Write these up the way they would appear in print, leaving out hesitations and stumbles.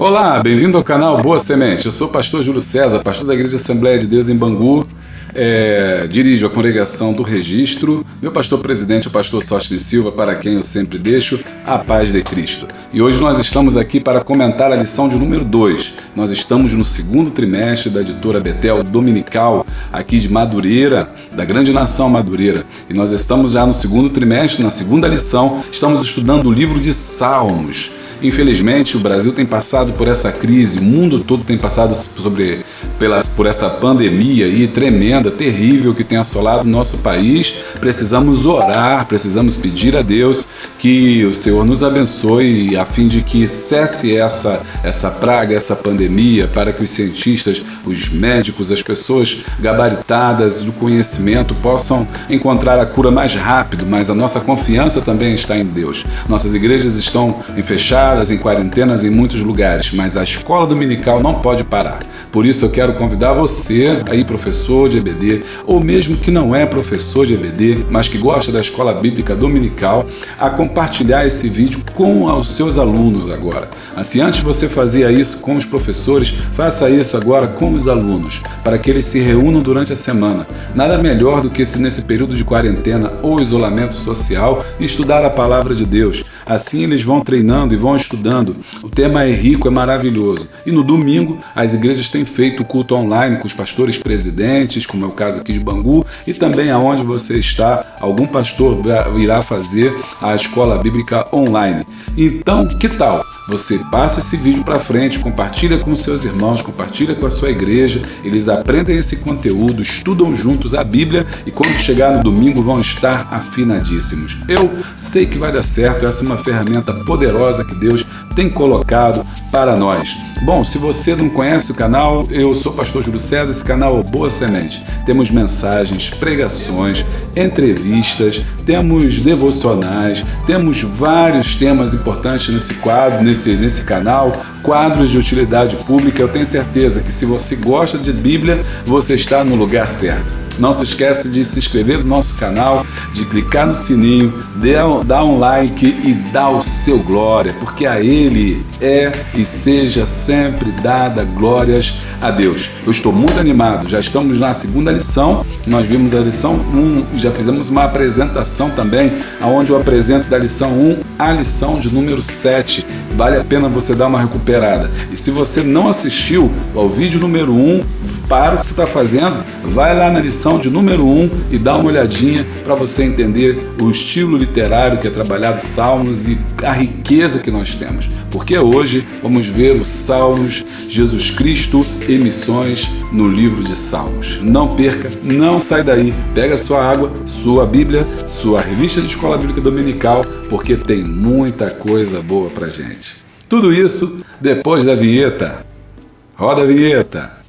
Olá, bem-vindo ao canal Boa Semente. Eu sou o pastor Júlio César, pastor da Igreja Assembleia de Deus em Bangu. Dirijo a congregação do Registro. Meu pastor presidente é o pastor Sóstenes Silva, para quem eu sempre deixo a paz de Cristo. E hoje nós estamos aqui para comentar a lição de número 2. Nós estamos no segundo trimestre da editora Betel Dominical, aqui de Madureira, da grande nação Madureira. E nós estamos já no segundo trimestre, na segunda lição, estamos estudando o livro de Salmos. Infelizmente, o Brasil tem passado por essa crise, o mundo todo tem passado por essa pandemia aí tremenda, terrível, que tem assolado o nosso país. Precisamos orar, precisamos pedir a Deus que o Senhor nos abençoe a fim de que cesse essa praga, essa pandemia, para que os cientistas, os médicos, as pessoas gabaritadas do conhecimento possam encontrar a cura mais rápido, mas a nossa confiança também está em Deus. Nossas igrejas estão fechadas, em quarentenas em muitos lugares, mas a escola dominical não pode parar. Por isso eu quero convidar você, aí professor de EBD, ou mesmo que não é professor de EBD, mas que gosta da escola bíblica dominical, a compartilhar esse vídeo com os seus alunos agora. Assim, antes você fazia isso com os professores, faça isso agora com os alunos, para que eles se reúnam durante a semana. Nada melhor do que se nesse período de quarentena ou isolamento social, estudar a palavra de Deus. Assim eles vão treinando e vão estudando. O tema é rico, é maravilhoso. E no domingo, as igrejas têm feito culto online com os pastores presidentes, como é o caso aqui de Bangu, e também aonde você está, algum pastor irá fazer a escola bíblica online. Então, que tal? Você passa esse vídeo para frente, compartilha com seus irmãos, compartilha com a sua igreja, eles aprendem esse conteúdo, estudam juntos a Bíblia e quando chegar no domingo vão estar afinadíssimos. Eu sei que vai dar certo, essa é uma ferramenta poderosa que Deus tem colocado para nós. Bom, se você não conhece o canal, eu sou o pastor Júlio César, esse canal é Boa Semente. Temos mensagens, pregações, entrevistas, temos devocionais, temos vários temas importantes nesse quadro, nesse canal, quadros de utilidade pública. Eu tenho certeza que se você gosta de Bíblia, você está no lugar certo. Não se esqueça de se inscrever no nosso canal, de clicar no sininho, dar um like e dar o seu glória, porque a Ele é e seja sempre dada glórias a Deus. Eu estou muito animado, já estamos na segunda lição, nós vimos a lição 1, já fizemos uma apresentação também, onde eu apresento da lição 1 a lição de número 7. Vale a pena você dar uma recuperada. E se você não assistiu ao vídeo número 1, para o que você está fazendo, vai lá na lição de número 1 e dá uma olhadinha para você entender o estilo literário que é trabalhado Salmos e a riqueza que nós temos. Porque hoje vamos ver os Salmos, Jesus Cristo e missões no livro de Salmos. Não perca, não sai daí. Pega sua água, sua Bíblia, sua revista de escola bíblica dominical, porque tem muita coisa boa para gente. Tudo isso depois da vinheta. Roda a vinheta.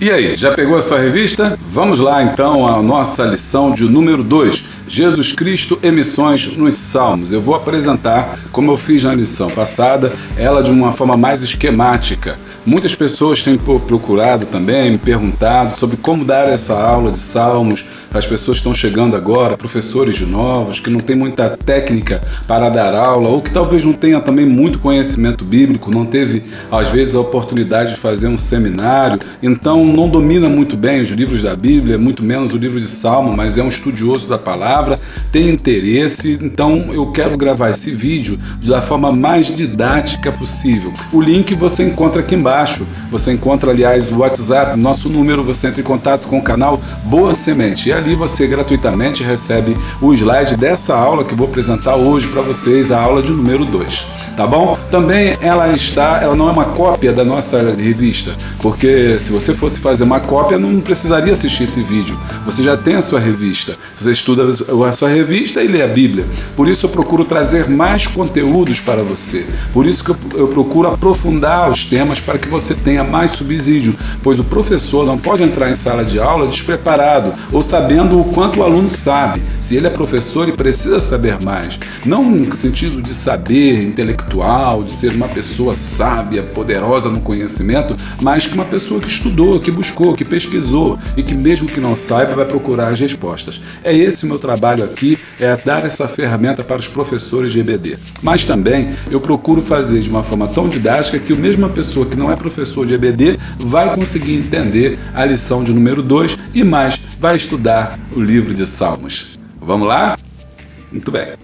E aí, já pegou a sua revista? Vamos lá então à nossa lição de número 2, Jesus Cristo e missões nos Salmos. Eu vou apresentar, como eu fiz na lição passada, ela de uma forma mais esquemática, Muitas pessoas têm procurado também, me perguntado sobre como dar essa aula de Salmos. As pessoas estão chegando agora, professores novos, que não têm muita técnica para dar aula, ou que talvez não tenha também muito conhecimento bíblico, não teve, às vezes, a oportunidade de fazer um seminário, então não domina muito bem os livros da Bíblia, muito menos o livro de Salmo, mas é um estudioso da palavra, tem interesse, então eu quero gravar esse vídeo da forma mais didática possível. O link você encontra aqui embaixo, você encontra, aliás, o WhatsApp, nosso número, você entra em contato com o canal Boa Semente, e ali você gratuitamente recebe o slide dessa aula que eu vou apresentar hoje para vocês, a aula de número 2, tá bom? Também ela não é uma cópia da nossa revista, porque se você fosse fazer uma cópia, não precisaria assistir esse vídeo, você já tem a sua revista, você estuda a sua revista e lê a Bíblia, por isso eu procuro trazer mais conteúdos para você, por isso que eu procuro aprofundar os temas para que você tenha mais subsídio, pois o professor não pode entrar em sala de aula despreparado ou sabendo o quanto o aluno sabe. Se ele é professor, ele precisa saber mais, não no sentido de saber intelectual, de ser uma pessoa sábia, poderosa no conhecimento, mas que uma pessoa que estudou, que buscou, que pesquisou e que mesmo que não saiba, vai procurar as respostas. É esse o meu trabalho aqui, é dar essa ferramenta para os professores de EBD. Mas também eu procuro fazer de uma forma tão didática que a mesma pessoa que não é professor de EBD vai conseguir entender a lição de número 2 e mais, vai estudar o livro de Salmos. Vamos lá? Muito bem.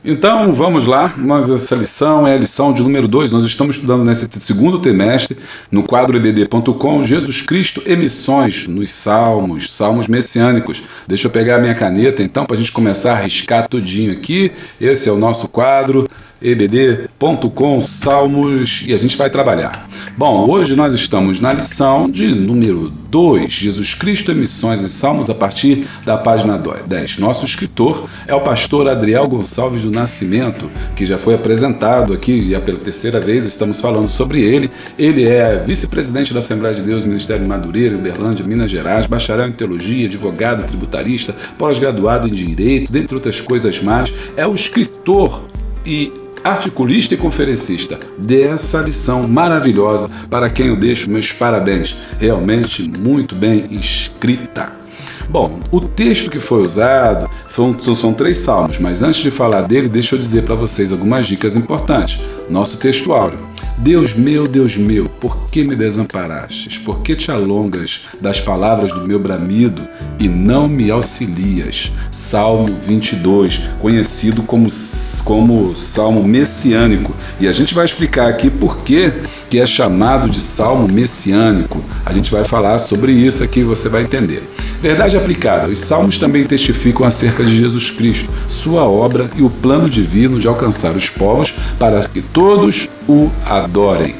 Então, vamos lá, essa lição é a lição de número 2, nós estamos estudando nesse segundo trimestre, no quadro ebd.com, Jesus Cristo e Missões nos Salmos messiânicos. Deixa eu pegar a minha caneta, então, para a gente começar a riscar tudinho aqui. Esse é o nosso quadro, ebd.com, Salmos, e a gente vai trabalhar. Bom, hoje nós estamos na lição de número 2, Jesus Cristo e Missões e Salmos, a partir da página 10. Nosso escritor é o pastor Adriel Gonçalves do Nascimento, que já foi apresentado aqui, já pela terceira vez estamos falando sobre ele. Ele é vice-presidente da Assembleia de Deus, Ministério de Madureira, Uberlândia, Minas Gerais, bacharel em teologia, advogado, tributarista, pós-graduado em direito, dentre outras coisas mais. É o escritor e articulista e conferencista dessa lição maravilhosa, para quem eu deixo meus parabéns, realmente muito bem escrita. Bom, o texto que foi usado são 3 salmos, mas antes de falar dele, deixa eu dizer para vocês algumas dicas importantes. Nosso texto áureo. Deus meu, por que me desamparastes? Por que te alongas das palavras do meu bramido e não me auxilias? Salmo 22, conhecido como Salmo messiânico. E a gente vai explicar aqui por que é chamado de Salmo messiânico. A gente vai falar sobre isso aqui e você vai entender. Verdade aplicada, os salmos também testificam acerca de Jesus Cristo, sua obra e o plano divino de alcançar os povos para que todos o adorem.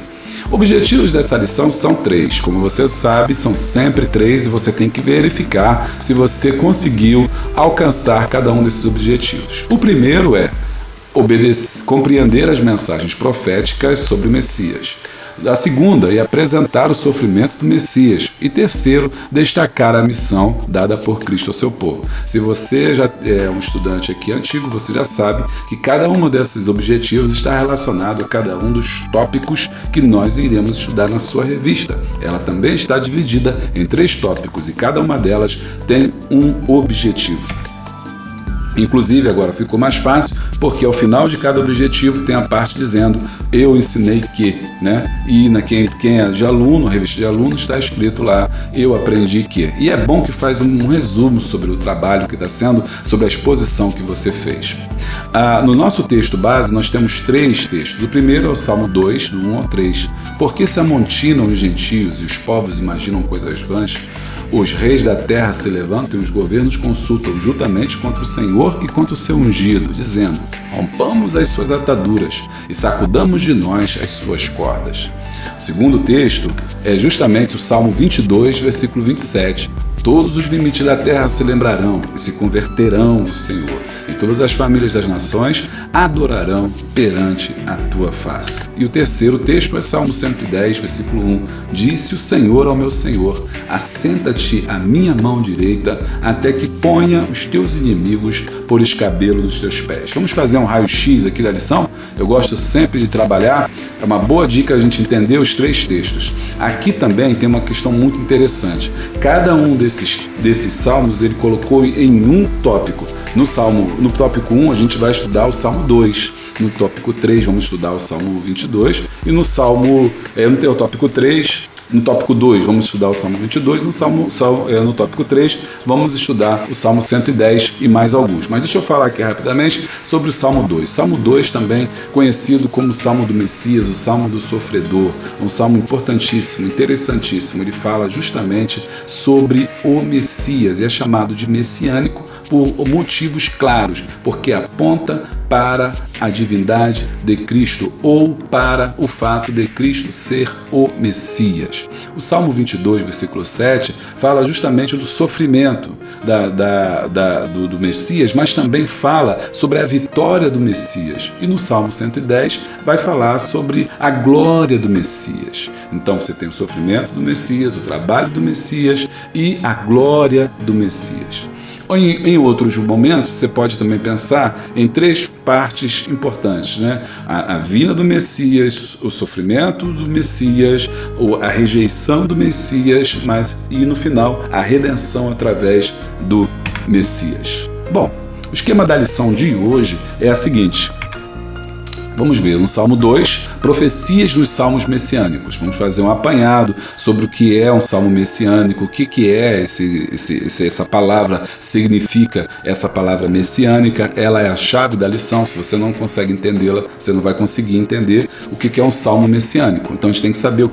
Objetivos dessa lição são 3, como você sabe, são sempre 3 e você tem que verificar se você conseguiu alcançar cada um desses objetivos. O primeiro é compreender as mensagens proféticas sobre o Messias. A segunda é apresentar o sofrimento do Messias. E terceiro, destacar a missão dada por Cristo ao seu povo. Se você já é um estudante aqui antigo, você já sabe que cada um desses objetivos está relacionado a cada um dos tópicos que nós iremos estudar na sua revista. Ela também está dividida em 3 tópicos e cada uma delas tem um objetivo. Inclusive, agora ficou mais fácil, porque ao final de cada objetivo tem a parte dizendo eu ensinei que, né? E quem é de aluno, a revista de aluno, está escrito lá eu aprendi que. E é bom que faz um resumo sobre o trabalho que está sendo, sobre a exposição que você fez. No nosso texto base, nós temos 3 textos. O primeiro é o Salmo 2, do 1 ao 3. Por que se amontinam os gentios e os povos imaginam coisas vãs? Os reis da terra se levantam e os governos consultam juntamente contra o Senhor e contra o seu ungido, dizendo: rompamos as suas ataduras e sacudamos de nós as suas cordas. O segundo texto é justamente o Salmo 22, versículo 27. Todos os limites da terra se lembrarão e se converterão ao Senhor. e todas as famílias das nações adorarão perante a tua face. E o terceiro texto é Salmo 110, versículo 1. Disse o Senhor ao meu Senhor: assenta-te à minha mão direita, até que ponha os teus inimigos por escabelo dos teus pés. Vamos fazer um raio-x aqui da lição? Eu gosto sempre de trabalhar, é uma boa dica a gente entender os três textos. Aqui também tem uma questão muito interessante. Cada um desses salmos ele colocou em um tópico. No tópico 1 a gente vai estudar o Salmo 2. No tópico 3 vamos estudar o Salmo 22. E no tópico 3... No tópico 2, vamos estudar o Salmo 22, no tópico 3, vamos estudar o Salmo 110 e mais alguns. Mas deixa eu falar aqui rapidamente sobre o Salmo 2. Salmo 2 também conhecido como o Salmo do Messias, o Salmo do Sofredor, um salmo importantíssimo, interessantíssimo. Ele fala justamente sobre o Messias e é chamado de messiânico por motivos claros, porque aponta para a divindade de Cristo ou para o fato de Cristo ser o Messias. O Salmo 22, versículo 7, fala justamente do sofrimento do Messias, mas também fala sobre a vitória do Messias. E no Salmo 110 vai falar sobre a glória do Messias. Então você tem o sofrimento do Messias, o trabalho do Messias e a glória do Messias. Em outros momentos, você pode também pensar em três partes importantes, né? A vinda do Messias, o sofrimento do Messias, a rejeição do Messias, e no final, a redenção através do Messias. Bom, o esquema da lição de hoje é a seguinte. Vamos ver no Salmo 2, profecias dos salmos messiânicos. Vamos fazer um apanhado sobre o que é um salmo messiânico, o que é essa palavra, significa essa palavra messiânica. Ela é a chave da lição. Se você não consegue entendê-la, você não vai conseguir entender o que é um salmo messiânico. Então a gente tem que saber o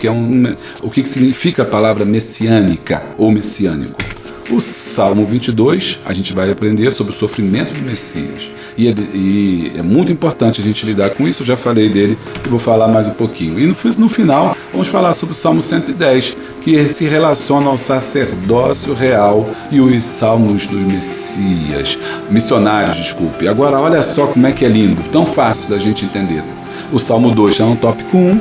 que significa a palavra messiânica ou messiânico. O Salmo 22, a gente vai aprender sobre o sofrimento do Messias. E é muito importante a gente lidar com isso, eu já falei dele e vou falar mais um pouquinho. E no final, vamos falar sobre o Salmo 110, que se relaciona ao sacerdócio real e os salmos dos missionários. Agora, olha só como é que é lindo, tão fácil da gente entender. O Salmo 2 está no tópico 1,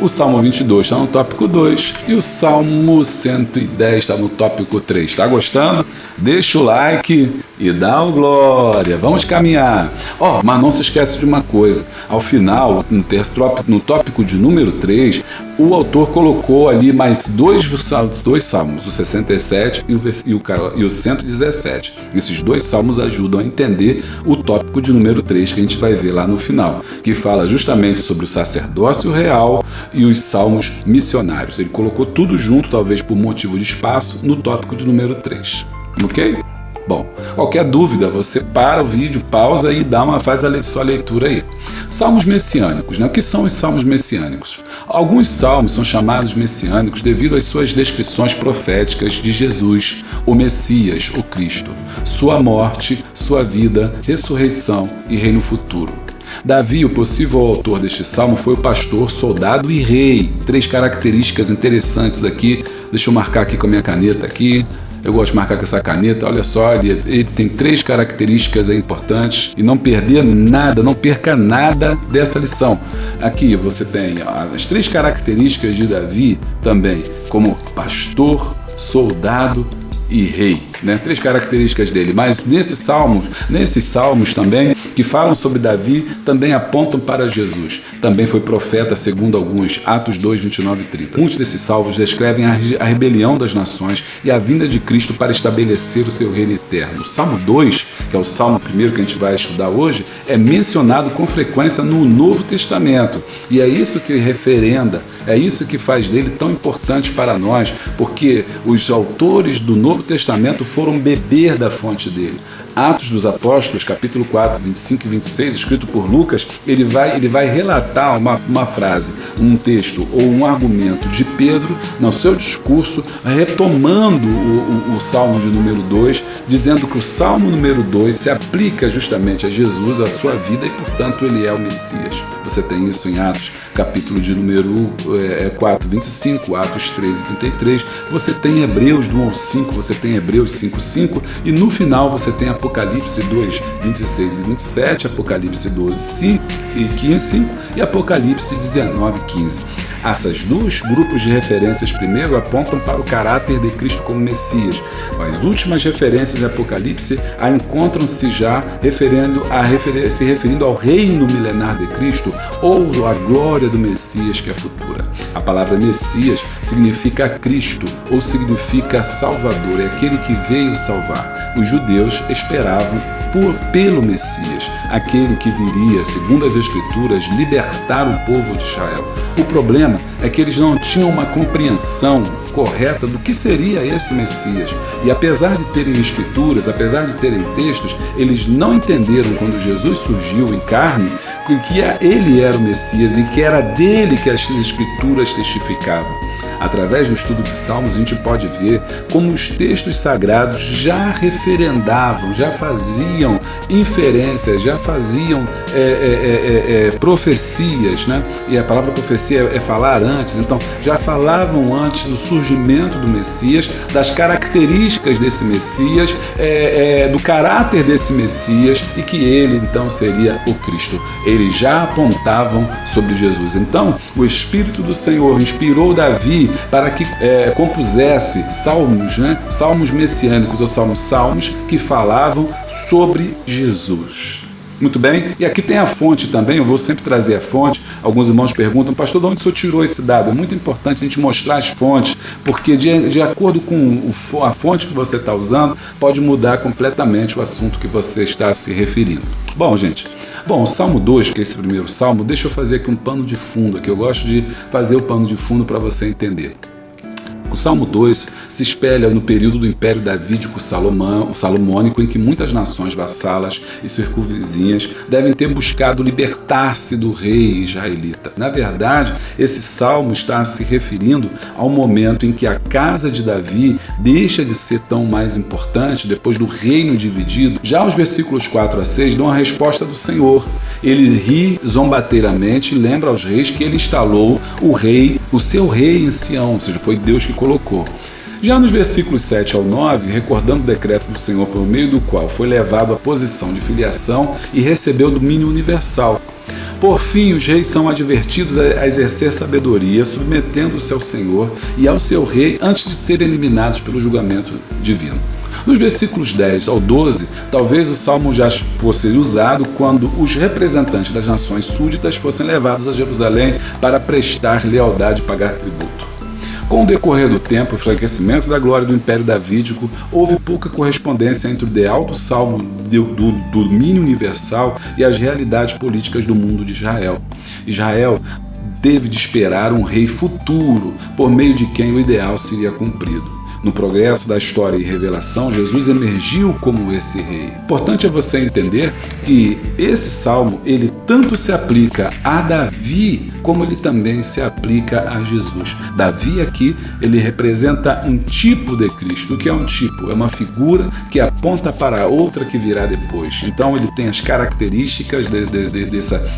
o Salmo 22 está no tópico 2 e o Salmo 110 está no tópico 3. Está gostando? Deixa o like e dá o glória. Vamos caminhar. Mas não se esquece de uma coisa. Ao final, no tópico de número 3, o autor colocou ali mais dois salmos, o 67 e o 117. Esses dois salmos ajudam a entender o tópico de número 3 que a gente vai ver lá no final, que fala justamente sobre o sacerdócio real e os salmos missionários. Ele colocou tudo junto, talvez por motivo de espaço, no tópico de número 3. Ok? Bom, qualquer dúvida, você para o vídeo, pausa e faz a sua leitura aí. Salmos messiânicos, né? O que são os salmos messiânicos? Alguns salmos são chamados messiânicos devido às suas descrições proféticas de Jesus, o Messias, o Cristo, sua morte, sua vida, ressurreição e reino futuro. Davi, o possível autor deste salmo, foi o pastor, soldado e rei. 3 características interessantes aqui. Deixa eu marcar aqui com a minha caneta aqui. Eu gosto de marcar com essa caneta. Olha só, ele tem 3 características importantes e não perca nada dessa lição. Aqui você tem as 3 características de Davi também, como pastor, soldado e rei, né? 3 características dele, mas nesses salmos também, que falam sobre Davi, também apontam para Jesus. Também foi profeta, segundo alguns, Atos 2, 29 e 30. Muitos desses salmos descrevem a rebelião das nações e a vinda de Cristo para estabelecer o seu reino eterno. O Salmo 2, que é o salmo primeiro que a gente vai estudar hoje, é mencionado com frequência no Novo Testamento. E é isso que referenda, é isso que faz dele tão importante para nós, porque os autores do Novo Testamento foram beber da fonte dele. Atos dos Apóstolos, capítulo 4, 25 e 26, escrito por Lucas, ele vai relatar uma frase, um texto ou um argumento de Pedro no seu discurso, retomando o Salmo de número 2, dizendo que o Salmo número 2 se aplica justamente a Jesus, a sua vida, e portanto ele é o Messias. Você tem isso em Atos, capítulo de número 4, 25, Atos 3 e 33, você tem Hebreus 1 ao 5, você tem Hebreus 5, 5, e no final você tem Apocalipse Apocalipse 2, 26 e 27, Apocalipse 12, 5 e 15 e Apocalipse 19, 15. Essas dois grupos de referências primeiro apontam para o caráter de Cristo como Messias. As últimas referências de Apocalipse a encontram-se já se referindo ao reino milenar de Cristo ou à glória do Messias que é futura. A palavra Messias significa Cristo ou significa Salvador, é aquele que veio salvar. Os judeus esperavam pelo Messias, aquele que viria, segundo as Escrituras, libertar o povo de Israel. O problema é que eles não tinham uma compreensão correta do que seria esse Messias. E apesar de terem escrituras, apesar de terem textos, eles não entenderam quando Jesus surgiu em carne que ele era o Messias e que era dele que as escrituras testificavam. Através do estudo de Salmos, a gente pode ver como os textos sagrados já referendavam, já faziam inferências, já faziam profecias, né? E a palavra profecia é falar antes, então já falavam antes do surgimento do Messias, das características desse Messias, do caráter desse Messias e que ele então seria o Cristo. Eles já apontavam sobre Jesus. Então, o Espírito do Senhor inspirou Davi para que compusesse salmos, né? Salmos messiânicos ou salmos que falavam sobre Jesus. Muito bem, e aqui tem a fonte também, eu vou sempre trazer a fonte. Alguns irmãos perguntam, pastor, de onde o senhor tirou esse dado? É muito importante a gente mostrar as fontes, porque de acordo com a fonte que você está usando, pode mudar completamente o assunto que você está se referindo. Bom, gente, o Salmo 2, que é esse primeiro salmo, deixa eu fazer aqui um pano de fundo, aqui eu gosto de fazer o pano de fundo para você entender. O Salmo 2 se espelha no período do Império Davídico Salomônico, em que muitas nações vassalas e circunvizinhas devem ter buscado libertar-se do rei israelita. Na verdade, esse salmo está se referindo ao momento em que a casa de Davi deixa de ser tão mais importante depois do reino dividido. Já os versículos 4 a 6 dão a resposta do Senhor. Ele ri zombateiramente e lembra aos reis que ele instalou o seu rei em Sião, ou seja, foi Deus que colocou. Já nos versículos 7 ao 9, recordando o decreto do Senhor por meio do qual foi levado à posição de filiação e recebeu domínio universal. Por fim, os reis são advertidos a exercer sabedoria, submetendo-se ao Senhor e ao seu rei antes de serem eliminados pelo julgamento divino. Nos versículos 10 ao 12, talvez o salmo já fosse usado quando os representantes das nações súditas fossem levados a Jerusalém para prestar lealdade e pagar tributo. Com o decorrer do tempo e o enfraquecimento da glória do Império Davídico, houve pouca correspondência entre o ideal do salmo do domínio universal e as realidades políticas do mundo de Israel. Israel teve de esperar um rei futuro, por meio de quem o ideal seria cumprido. No progresso da história e revelação, Jesus emergiu como esse rei. Importante é você entender que esse salmo, ele tanto se aplica a Davi, como ele também se aplica a Jesus. Davi aqui, ele representa um tipo de Cristo. O que é um tipo? É uma figura que aponta para outra que virá depois. Então ele tem as características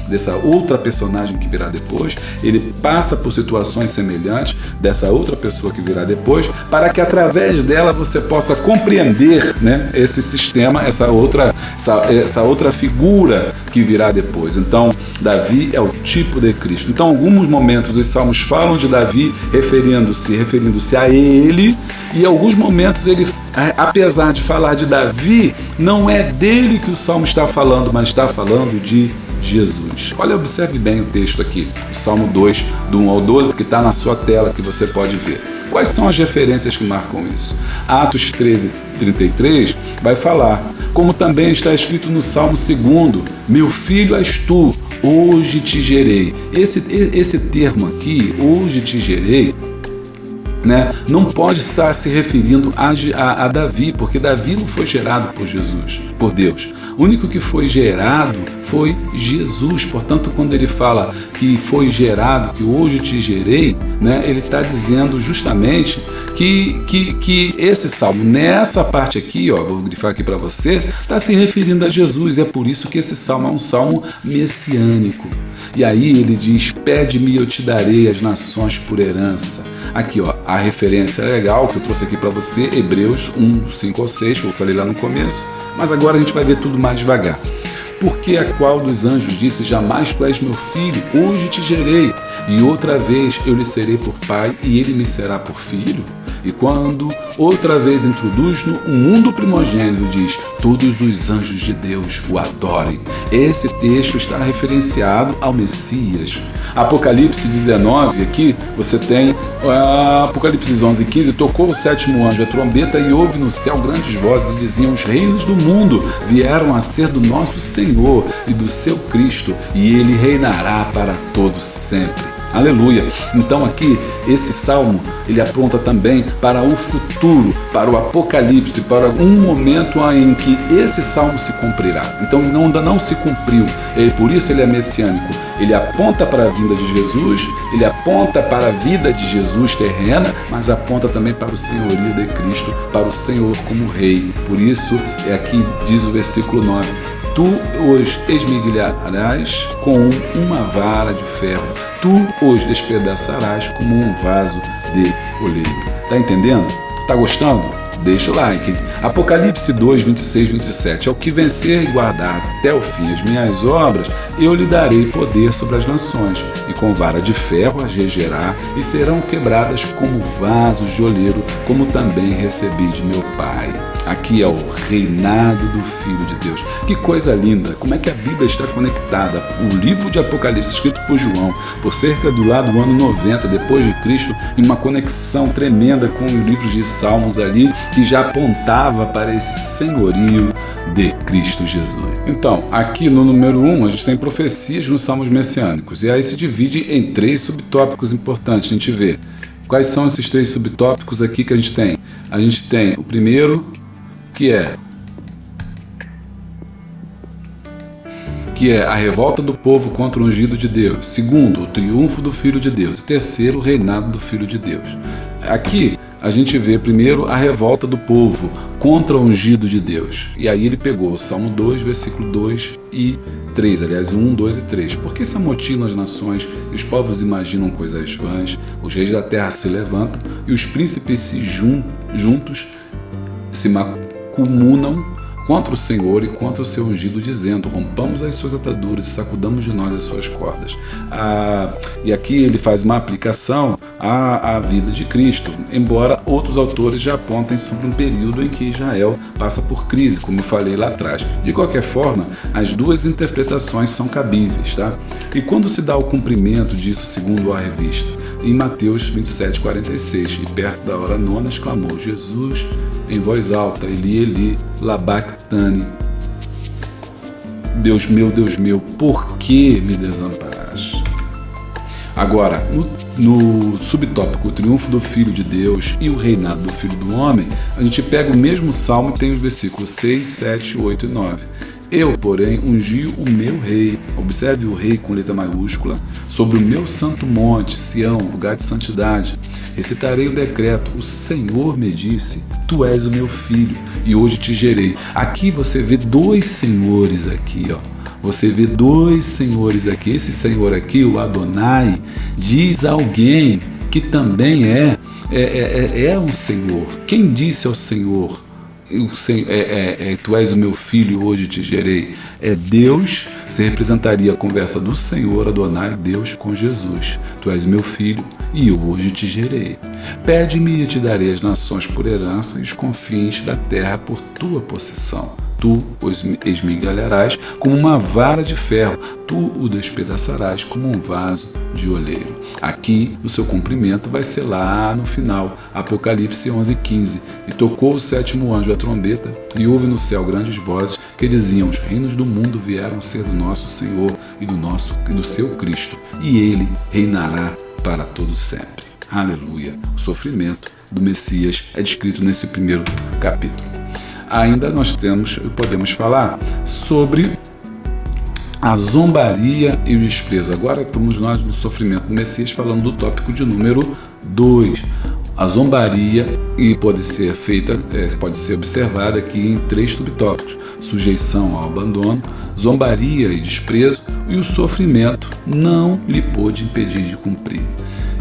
dessa outra personagem que virá depois. Ele passa por situações semelhantes dessa outra pessoa que virá depois, para que através dela você possa compreender, né, esse sistema, essa outra figura que virá depois. Então, Davi é o tipo de Cristo. Então, em alguns momentos os salmos falam de Davi referindo-se a ele, e em alguns momentos ele, apesar de falar de Davi, não é dele que o salmo está falando, mas está falando de Jesus. Olha, observe bem o texto aqui, o Salmo 2, do 1 ao 12, que está na sua tela, que você pode ver. Quais são as referências que marcam isso? Atos 13, 33 vai falar, como também está escrito no Salmo 2, meu filho és tu, hoje te gerei. Esse termo aqui, hoje te gerei, né, não pode estar se referindo a Davi, porque Davi não foi gerado por Jesus, por Deus. O único que foi gerado foi Jesus. Portanto, quando ele fala que foi gerado, que hoje te gerei, né, ele está dizendo justamente que esse salmo, nessa parte aqui, ó, vou grifar aqui para você, está se referindo a Jesus. É por isso que esse salmo é um salmo messiânico. E aí ele diz: pede-me e eu te darei as nações por herança. Aqui, ó, a referência legal que eu trouxe aqui para você, Hebreus 1, 5 ao 6, que eu falei lá no começo, mas agora a gente vai ver tudo mais devagar. Porque a qual dos anjos disse: jamais tu és meu filho, hoje te gerei, e outra vez eu lhe serei por pai, e ele me será por filho? E quando outra vez introduz-no o mundo primogênito, diz: todos os anjos de Deus o adorem. Esse texto está referenciado ao Messias. Apocalipse 19, aqui você tem Apocalipse 11, 15, tocou o sétimo anjo a trombeta e houve no céu grandes vozes e diziam: os reinos do mundo vieram a ser do nosso Senhor e do seu Cristo, e ele reinará para todos sempre. Aleluia! Então aqui, esse salmo, ele aponta também para o futuro, para o Apocalipse, para um momento em que esse salmo se cumprirá. Então ainda não se cumpriu, por isso ele é messiânico. Ele aponta para a vinda de Jesus, ele aponta para a vida de Jesus terrena, mas aponta também para o senhorio de Cristo, para o Senhor como Rei. Por isso, aqui diz o versículo 9: tu os esmigalharás com uma vara de ferro, tu os despedaçarás como um vaso de oleiro. Tá entendendo? Tá gostando? Deixa o like. Apocalipse 2, 26, 27. Ao que vencer e guardar até o fim as minhas obras, eu lhe darei poder sobre as nações, e com vara de ferro as regerá, e serão quebradas como vasos de oleiro, como também recebi de meu Pai. Aqui é o reinado do Filho de Deus. Que coisa linda! Como é que a Bíblia está conectada? O livro de Apocalipse, escrito por João, por cerca do lado do ano 90 depois de Cristo, em uma conexão tremenda com os livros de Salmos ali, que já apontava para esse senhorio de Cristo Jesus. Então, aqui no número 1, a gente tem profecias nos Salmos messiânicos, e aí se divide em 3 subtópicos importantes. A gente vê quais são esses 3 subtópicos aqui que a gente tem. A gente tem o primeiro, que é a revolta do povo contra o ungido de Deus. Segundo, o triunfo do Filho de Deus. E terceiro, o reinado do Filho de Deus. Aqui a gente vê primeiro a revolta do povo contra o ungido de Deus. E aí ele pegou o Salmo 2, versículo 2 e 3, aliás, 1, 2 e 3. Porque se amotinam as nações e os povos imaginam coisas vãs, os reis da terra se levantam e os príncipes se juntos se comunam contra o Senhor e contra o seu ungido, dizendo: rompamos as suas ataduras e sacudamos de nós as suas cordas. E aqui ele faz uma aplicação à vida de Cristo, embora outros autores já apontem sobre um período em que Israel passa por crise, como eu falei lá atrás. De qualquer forma, as duas interpretações são cabíveis, tá? E quando se dá o cumprimento disso, segundo a revista? Em Mateus 27, 46, e perto da hora nona exclamou Jesus em voz alta: Eli, Eli, labactani. Deus meu, por que me desamparaste? Agora, no subtópico o triunfo do Filho de Deus e o reinado do Filho do Homem, a gente pega o mesmo salmo e tem os versículos 6, 7, 8 e 9. Eu, porém, ungi o meu rei, observe o rei com letra maiúscula, sobre o meu santo monte, Sião, lugar de santidade. Recitarei o decreto: o Senhor me disse, tu és o meu filho, e hoje te gerei. Aqui você vê 2 senhores aqui, ó. Você vê 2 senhores aqui. Esse senhor aqui, o Adonai, diz a alguém que também é um senhor. Quem disse ao Senhor: tu és o meu filho, hoje te gerei? É Deus. Se representaria a conversa do Senhor Adonai, Deus com Jesus. Tu és meu filho e hoje te gerei. Pede-me e eu te darei as nações por herança e os confins da terra por tua possessão. Tu os esmigalharás como uma vara de ferro, tu o despedaçarás como um vaso de oleiro. Aqui, o seu cumprimento vai ser lá no final, Apocalipse 11, 15. E tocou o sétimo anjo a trombeta, e houve no céu grandes vozes que diziam: os reinos do mundo vieram a ser do nosso Senhor e do seu Cristo, e ele reinará para todo sempre. Aleluia! O sofrimento do Messias é descrito nesse primeiro capítulo. Ainda nós podemos falar sobre a zombaria e o desprezo. Agora estamos nós no sofrimento do Messias, falando do tópico de número 2. a zombaria, e pode ser feita, pode ser observada aqui em 3 subtópicos: sujeição ao abandono, zombaria e desprezo, e o sofrimento não lhe pôde impedir de cumprir.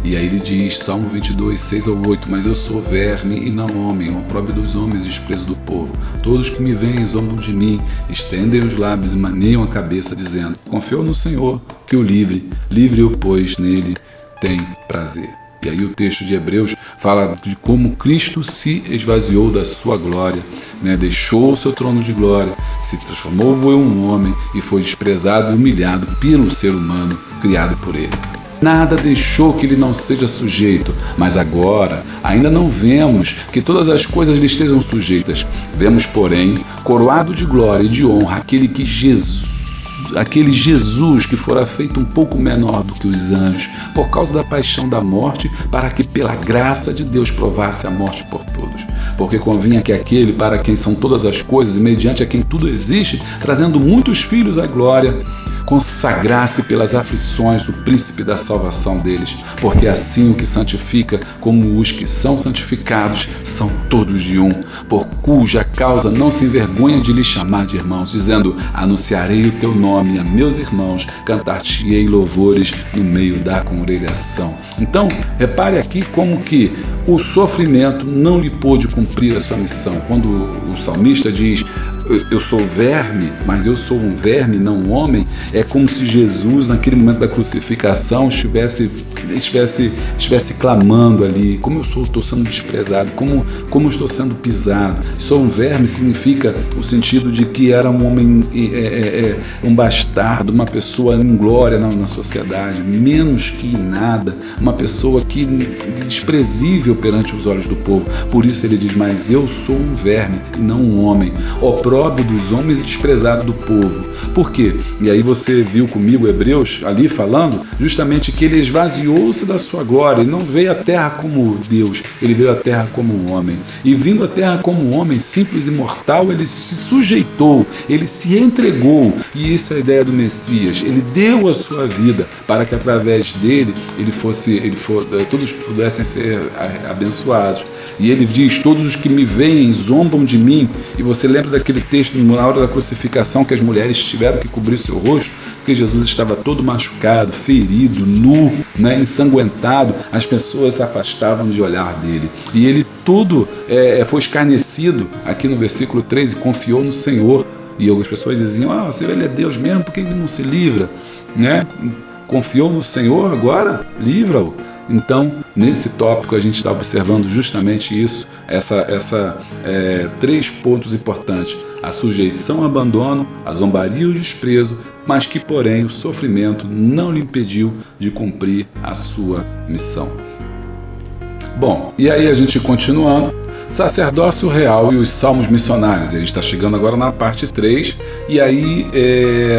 E aí ele diz, Salmo 22, 6-8, mas eu sou verme e não homem, opróbrio dos homens e desprezo do povo. Todos que me veem zombam de mim, estendem os lábios e maneiam a cabeça, dizendo, confiou no Senhor, que o livre-o, pois nele tem prazer. E aí o texto de Hebreus fala de como Cristo se esvaziou da sua glória, deixou o seu trono de glória, se transformou em um homem e foi desprezado e humilhado pelo ser humano criado por ele. Nada deixou que ele não seja sujeito, mas agora ainda não vemos que todas as coisas lhe estejam sujeitas. Vemos, porém, coroado de glória e de honra aquele Jesus que fora feito um pouco menor do que os anjos, por causa da paixão da morte, para que pela graça de Deus provasse a morte por todos. Porque convinha que aquele para quem são todas as coisas e mediante a quem tudo existe, trazendo muitos filhos à glória, consagrasse pelas aflições o príncipe da salvação deles, porque assim o que santifica como os que são santificados são todos de um, por cuja causa não se envergonha de lhe chamar de irmãos, dizendo, anunciarei o teu nome a meus irmãos, cantar-te-ei louvores no meio da congregação. Então, repare aqui como que o sofrimento não lhe pôde cumprir a sua missão. Quando o salmista diz, eu sou verme, mas eu sou um verme, não um homem, é como se Jesus, naquele momento da crucificação, estivesse clamando ali, como eu estou sendo desprezado, como eu estou sendo pisado. Sou um verme significa o sentido de que era um homem, um bastardo, uma pessoa em glória na sociedade, menos que nada, uma pessoa que desprezível perante os olhos do povo. Por isso ele diz, mas eu sou um verme e não um homem, opróbrio dos homens e desprezado do povo. Por quê? E aí você viu comigo Hebreus ali falando justamente que ele esvaziou-se da sua glória, ele não veio à terra como Deus, ele veio à terra como um homem. E vindo à terra como um homem simples e mortal, ele se sujeitou, ele se entregou, e essa é a ideia do Messias. Ele deu a sua vida para que através dele todos pudessem ser abençoados. E ele diz, todos os que me veem zombam de mim. E você lembra daquele texto na hora da crucificação que as mulheres tiveram que cobrir seu rosto, porque Jesus estava todo machucado, ferido, nu, ensanguentado. As pessoas se afastavam de olhar dele. E ele foi escarnecido, aqui no versículo 3, e confiou no Senhor. E algumas pessoas diziam, se ele é Deus mesmo, por que ele não se livra? Confiou no Senhor, agora livra-o. Então, nesse tópico, a gente está observando justamente isso, 3 pontos importantes: a sujeição ao abandono, a zombaria e o desprezo, mas que, porém, o sofrimento não lhe impediu de cumprir a sua missão. Bom, e aí a gente continuando, sacerdócio real e os salmos missionários. A gente está chegando agora na parte 3, e aí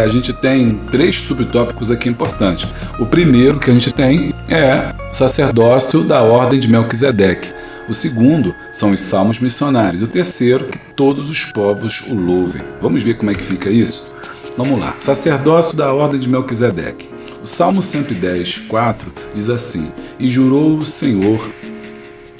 a gente tem 3 subtópicos aqui importantes. O primeiro que a gente tem é sacerdócio da ordem de Melquisedeque. O segundo são os salmos missionários. O terceiro, que todos os povos o louvem. Vamos ver como é que fica isso? Vamos lá. Sacerdócio da ordem de Melquisedeque. O Salmo 110, 4 diz assim: e jurou o Senhor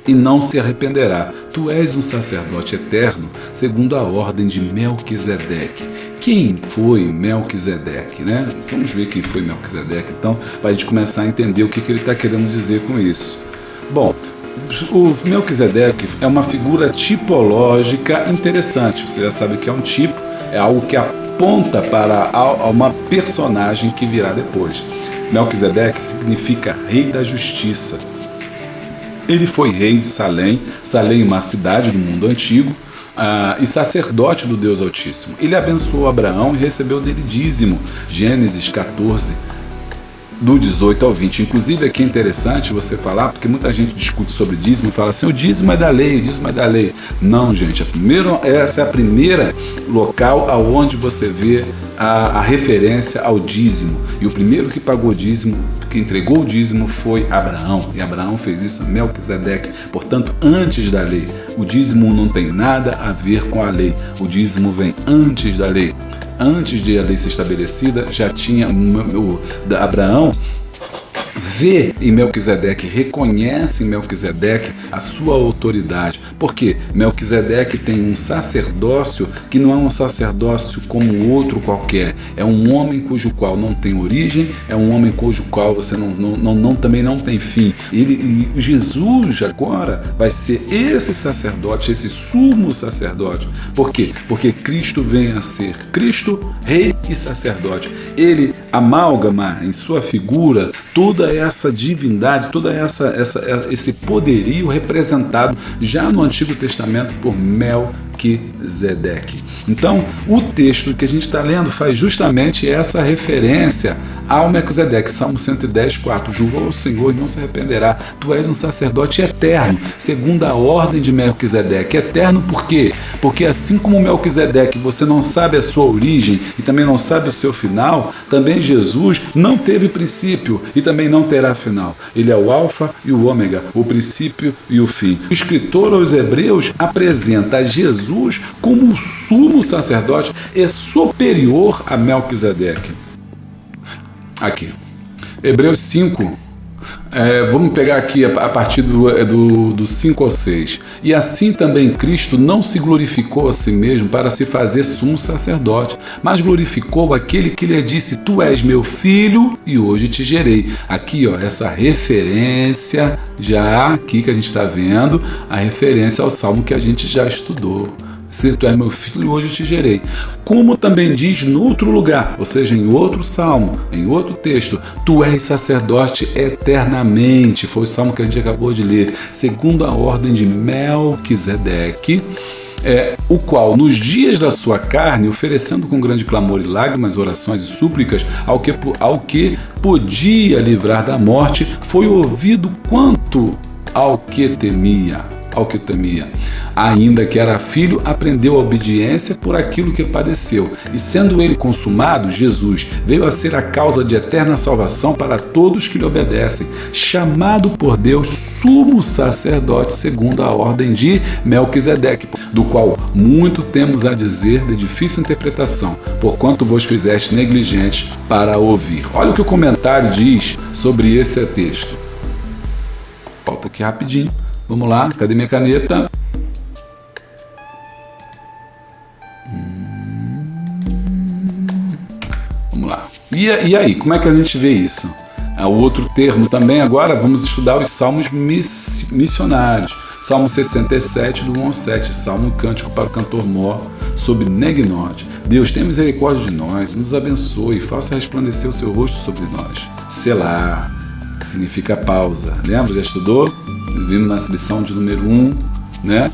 e não se arrependerá. Tu és um sacerdote eterno, segundo a ordem de Melquisedeque. Quem foi Melquisedeque, Vamos ver quem foi Melquisedeque, então, para a gente começar a entender o que ele está querendo dizer com isso. Bom, o Melquisedeque é uma figura tipológica interessante. Você já sabe que é um tipo, é algo que aponta para uma personagem que virá depois. Melquisedeque significa rei da justiça. Ele foi rei de Salém, uma cidade do mundo antigo, e sacerdote do Deus Altíssimo. Ele abençoou Abraão e recebeu dele dízimo. Gênesis 14, do 18 ao 20. Inclusive aqui é interessante você falar, porque muita gente discute sobre dízimo e fala assim, o dízimo é da lei, o dízimo é da lei. Não, gente, essa é a primeira local aonde você vê a referência ao dízimo. E o primeiro que pagou o dízimo, que entregou o dízimo, foi Abraão. E Abraão fez isso a Melquisedeque, portanto, antes da lei. O dízimo não tem nada a ver com a lei. O dízimo vem antes da lei. Antes de a lei ser estabelecida, já tinha Abraão vê em Melquisedeque, reconhece em Melquisedeque a sua autoridade. Por quê? Melquisedeque tem um sacerdócio que não é um sacerdócio como outro qualquer. É um homem cujo qual não tem origem, é um homem cujo qual você também não tem fim. E Jesus agora vai ser esse sacerdote, esse sumo sacerdote. Por quê? Porque Cristo vem a ser Cristo, rei e sacerdote. Ele amálgama em sua figura toda essa divindade, toda esse poderio representado já no Antigo Testamento por Melquisedeque. Então, o texto que a gente está lendo faz justamente essa referência ao Melquisedeque. Salmo 110, 4. Jurou o Senhor e não se arrependerá. Tu és um sacerdote eterno, segundo a ordem de Melquisedeque. Eterno por quê? Porque assim como Melquisedeque você não sabe a sua origem e também não sabe o seu final, também Jesus não teve princípio e também não terá final. Ele é o alfa e o ômega, o princípio e o fim. O escritor aos Hebreus apresenta Jesus como o sumo sacerdote e superior a Melquisedeque. Aqui, Hebreus 5, vamos pegar aqui a partir do 5 ao 6. E assim também Cristo não se glorificou a si mesmo para se fazer sumo sacerdote, mas glorificou aquele que lhe disse: tu és meu filho e hoje te gerei. Aqui, essa referência já aqui que a gente está vendo, a referência ao salmo que a gente já estudou. Se tu és meu filho, hoje eu te gerei. Como também diz no outro lugar, ou seja, em outro salmo, em outro texto, tu és sacerdote eternamente. Foi o salmo que a gente acabou de ler. Segundo a ordem de Melquisedeque, o qual, nos dias da sua carne, oferecendo com grande clamor e lágrimas, orações e súplicas ao que podia livrar da morte, foi ouvido quanto ao que temia. Ainda que era filho, aprendeu a obediência por aquilo que padeceu. E sendo ele consumado, Jesus veio a ser a causa de eterna salvação para todos que lhe obedecem, chamado por Deus sumo sacerdote segundo a ordem de Melquisedeque, do qual muito temos a dizer de difícil interpretação, porquanto vos fizeste negligentes para ouvir. Olha o que o comentário diz sobre esse texto. Volta aqui rapidinho. Vamos lá, cadê minha caneta? Vamos lá. E aí, como é que a gente vê isso? O outro termo também, agora vamos estudar os salmos missionários. Salmo 67, do 1 ao 7, salmo cântico para o cantor mor, sobre Negnote. Deus, tenha misericórdia de nós, nos abençoe, faça resplandecer o seu rosto sobre nós. Selá, que significa pausa. Lembra? Já estudou? Vimos na lição de número 1, né?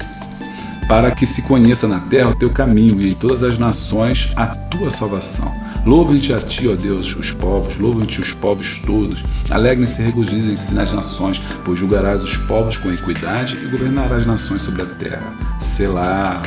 Para que se conheça na terra o teu caminho e em todas as nações a tua salvação. Louvem-te a ti, ó Deus, os povos, louvem-te os povos todos. Alegrem-se e regozijem-se nas nações, pois julgarás os povos com equidade e governarás as nações sobre a terra. Selá,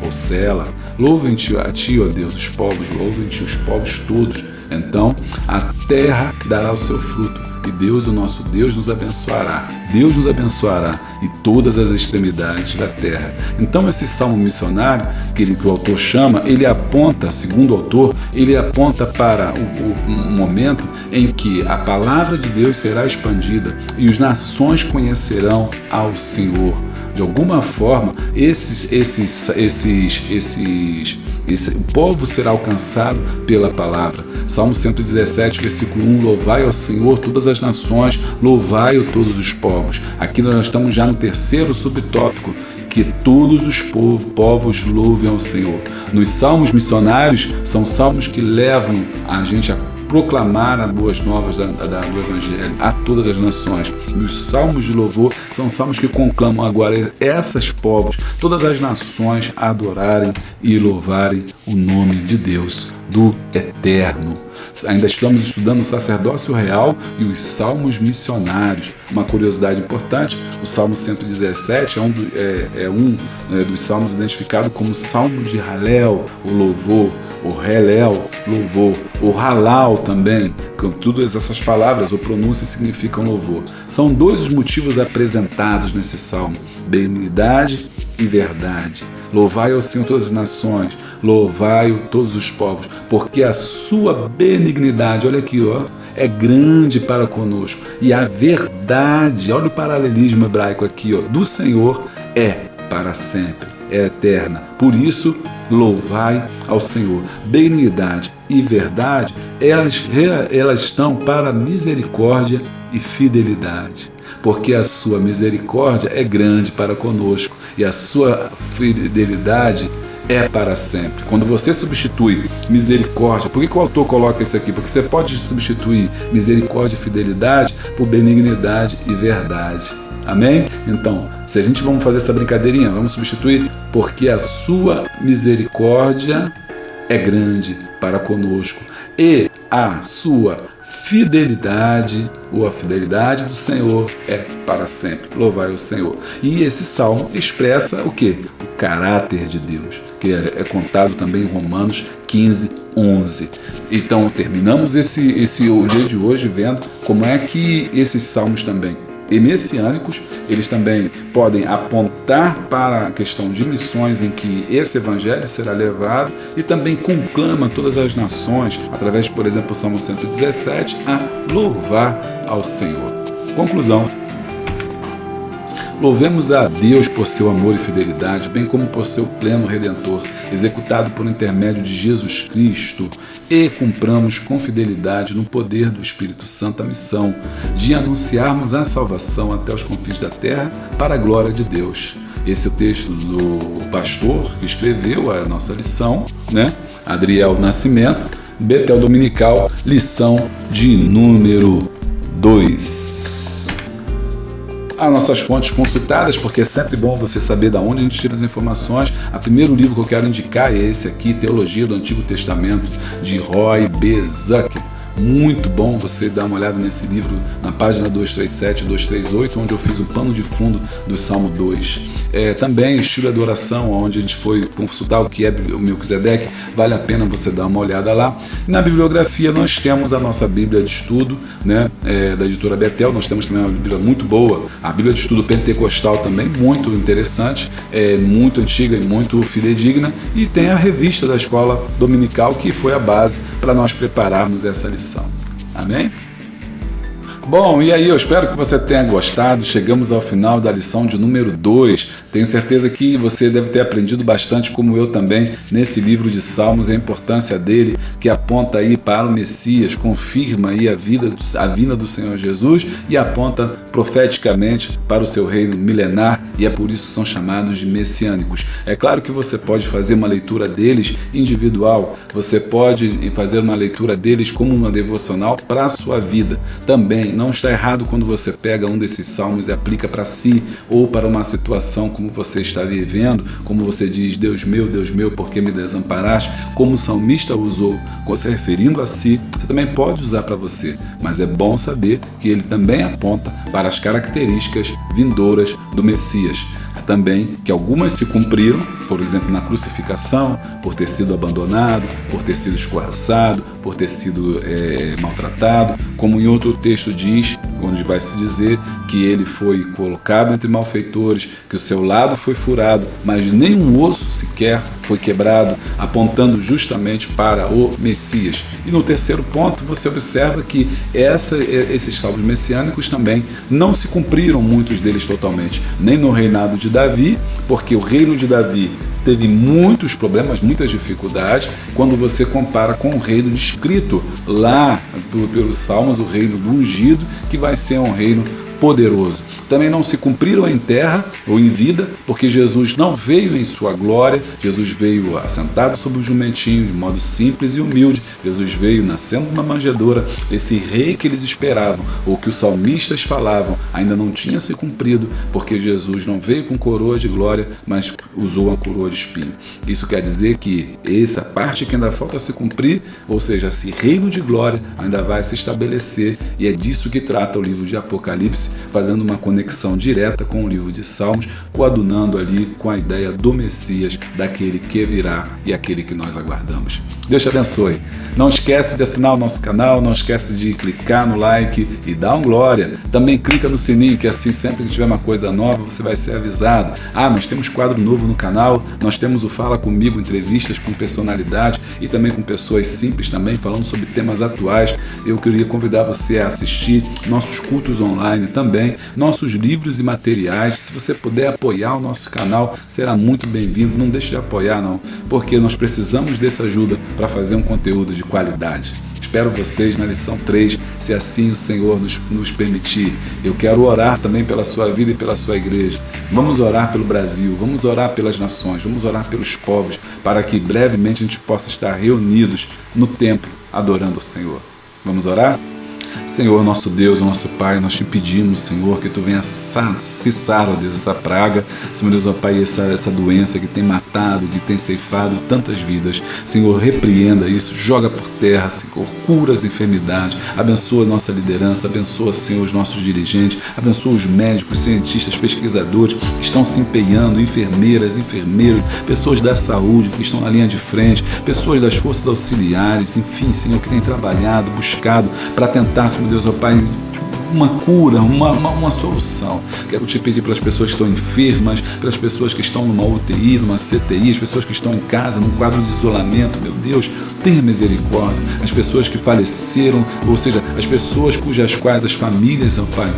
ou Sela, louvem-te a ti, ó Deus, os povos, louvem-te os povos todos. Então a terra dará o seu fruto. E Deus, o nosso Deus, nos abençoará. Deus nos abençoará em todas as extremidades da terra. Então esse salmo missionário, que o autor chama, ele aponta, segundo o autor, ele aponta para o momento em que a palavra de Deus será expandida e as nações conhecerão ao Senhor. De alguma forma, o povo será alcançado pela palavra. Salmo 117, versículo 1, louvai ao Senhor todas as nações, louvai-o todos os povos. Aqui nós estamos já no terceiro subtópico, que todos os povos louvem ao Senhor. Nos salmos missionários, são salmos que levam a gente a proclamar as boas novas do Evangelho a todas as nações. E os salmos de louvor são salmos que conclamam agora esses povos, todas as nações, a adorarem e louvarem o nome de Deus, do Eterno. Ainda estamos estudando o sacerdócio real e os salmos missionários. Uma curiosidade importante, o Salmo 117 é um dos salmos identificado como Salmo de Halel, o louvor, o Helel, louvor, o Halal também, com todas essas palavras ou pronúncias significam louvor. São dois os motivos apresentados nesse salmo: benignidade e verdade. Louvai ao Senhor todas as nações, louvai-o todos os povos, porque a sua benignidade, olha aqui, ó, é grande para conosco, e a verdade, olha o paralelismo hebraico aqui, ó, do Senhor é para sempre, é eterna. Por isso, louvai ao Senhor. Benignidade e verdade, elas estão para misericórdia e fidelidade, porque a sua misericórdia é grande para conosco e a sua fidelidade é para sempre. Quando você substitui misericórdia, por que o autor coloca isso aqui? Porque você pode substituir misericórdia e fidelidade por benignidade e verdade. Amém? Então, se a gente vamos fazer essa brincadeirinha, vamos substituir, porque a sua misericórdia é grande para conosco e a sua fidelidade, ou a fidelidade do Senhor é para sempre. Louvai o Senhor. E esse salmo expressa o quê? O caráter de Deus, que é contado também em Romanos 15, 11. Então, terminamos o dia de hoje vendo como é que esses salmos também e messiânicos, eles também podem apontar para a questão de missões em que esse evangelho será levado e também conclama todas as nações, através, por exemplo, do Salmo 117, a louvar ao Senhor. Conclusão. Louvemos a Deus por seu amor e fidelidade, bem como por seu pleno redentor, executado por intermédio de Jesus Cristo, e cumpramos com fidelidade no poder do Espírito Santo a missão de anunciarmos a salvação até os confins da terra para a glória de Deus. Esse é o texto do pastor que escreveu a nossa lição, né? Adriel Nascimento, Betel Dominical, lição de número 2. As nossas fontes consultadas, porque é sempre bom você saber de onde a gente tira as informações. O primeiro livro que eu quero indicar é esse aqui, Teologia do Antigo Testamento, de Roy B. Zucker. Muito bom você dar uma olhada nesse livro na página 237 e 238, onde eu fiz o pano de fundo do Salmo 2. Também Estilo de Adoração, onde a gente foi consultar o que é o Melquisedeque, vale a pena você dar uma olhada lá. Na bibliografia nós temos a nossa Bíblia de Estudo, né, da editora Betel. Nós temos também uma Bíblia muito boa, a Bíblia de Estudo Pentecostal também, muito interessante, muito antiga e muito fidedigna, e tem a revista da Escola Dominical, que foi a base para nós prepararmos essa lição. Amém? Bom, e aí eu espero que você tenha gostado. Chegamos ao final da lição de número 2. Tenho certeza que você deve ter aprendido bastante, como eu também, nesse livro de Salmos, a importância dele, que aponta aí para o Messias, confirma aí a vinda do Senhor Jesus e aponta profeticamente para o seu reino milenar, e é por isso que são chamados de messiânicos. É claro que você pode fazer uma leitura deles individual, você pode fazer uma leitura deles como uma devocional para a sua vida. Também não está errado quando você pega um desses salmos e aplica para si ou para uma situação como você está vivendo, como você diz, Deus meu, por que me desamparaste? Como o salmista usou, se referindo a si, você também pode usar para você, mas é bom saber que ele também aponta para as características vindouras do Messias. Também que algumas se cumpriram, por exemplo, na crucificação, por ter sido abandonado, por ter sido escorraçado, por ter sido maltratado, como em outro texto diz, onde vai se dizer que ele foi colocado entre malfeitores, que o seu lado foi furado, mas nenhum osso sequer foi quebrado, apontando justamente para o Messias. E no terceiro ponto, você observa que esses salmos messiânicos também não se cumpriram, muitos deles totalmente, nem no reinado de Davi, porque o reino de Davi teve muitos problemas, muitas dificuldades, quando você compara com o reino descrito lá pelos Salmos, o reino do ungido, que vai ser um reino poderoso. Também não se cumpriram em terra ou em vida, porque Jesus não veio em sua glória, Jesus veio assentado sobre um jumentinho, de modo simples e humilde. Jesus veio nascendo numa manjedoura. Esse rei que eles esperavam, ou que os salmistas falavam, ainda não tinha se cumprido, porque Jesus não veio com coroa de glória, mas usou uma coroa de espinho. Isso quer dizer que essa parte que ainda falta se cumprir, ou seja, esse reino de glória ainda vai se estabelecer, e é disso que trata o livro de Apocalipse, fazendo uma conexão direta com o livro de Salmos, coadunando ali com a ideia do Messias, daquele que virá e aquele que nós aguardamos. Deus te abençoe. Não esquece de assinar o nosso canal, não esquece de clicar no like e dar um glória. Também clica no sininho, que assim sempre que tiver uma coisa nova você vai ser avisado. Nós temos quadro novo no canal, nós temos o Fala Comigo, entrevistas com personalidade e também com pessoas simples também, falando sobre temas atuais. Eu queria convidar você a assistir nossos cultos online também, nossos livros e materiais. Se você puder apoiar o nosso canal, será muito bem-vindo. Não deixe de apoiar não, porque nós precisamos dessa ajuda para fazer um conteúdo de qualidade. Espero vocês na lição 3, se assim o Senhor nos permitir. Eu quero orar também pela sua vida e pela sua igreja. Vamos orar pelo Brasil, vamos orar pelas nações, vamos orar pelos povos, para que brevemente a gente possa estar reunidos no templo, adorando o Senhor. Vamos orar? Senhor, nosso Deus, nosso Pai, nós te pedimos, Senhor, que Tu venha cessar, ó Deus, essa praga, Senhor Deus, ó Pai, essa doença que tem matado, que tem ceifado tantas vidas. Senhor, repreenda isso, joga por terra, Senhor, cura as enfermidades, abençoa a nossa liderança, abençoa, Senhor, os nossos dirigentes, abençoa os médicos, cientistas, pesquisadores que estão se empenhando, enfermeiras, enfermeiros, pessoas da saúde que estão na linha de frente, pessoas das forças auxiliares, enfim, Senhor, que têm trabalhado, buscado para tentar, Senhor Deus, ó Pai, uma cura, uma solução. Quero te pedir pelas pessoas que estão enfermas, pelas pessoas que estão numa UTI, numa CTI, as pessoas que estão em casa, num quadro de isolamento, meu Deus, tenha misericórdia. As pessoas que faleceram, ou seja, as pessoas cujas quais as famílias, ó Pai,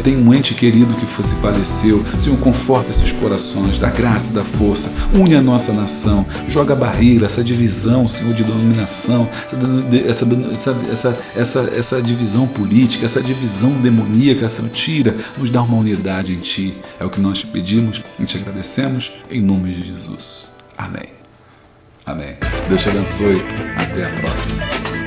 têm um ente querido que faleceu. Senhor, conforta esses corações, dá graça e dá força, une a nossa nação, joga a barreira, essa divisão, Senhor, de dominação, essa divisão política, essa divisão demoníaca, Senhor, tira, nos dá uma unidade em Ti. É o que nós te pedimos e te agradecemos em nome de Jesus. Amém. Amém. Deus te abençoe. Até a próxima.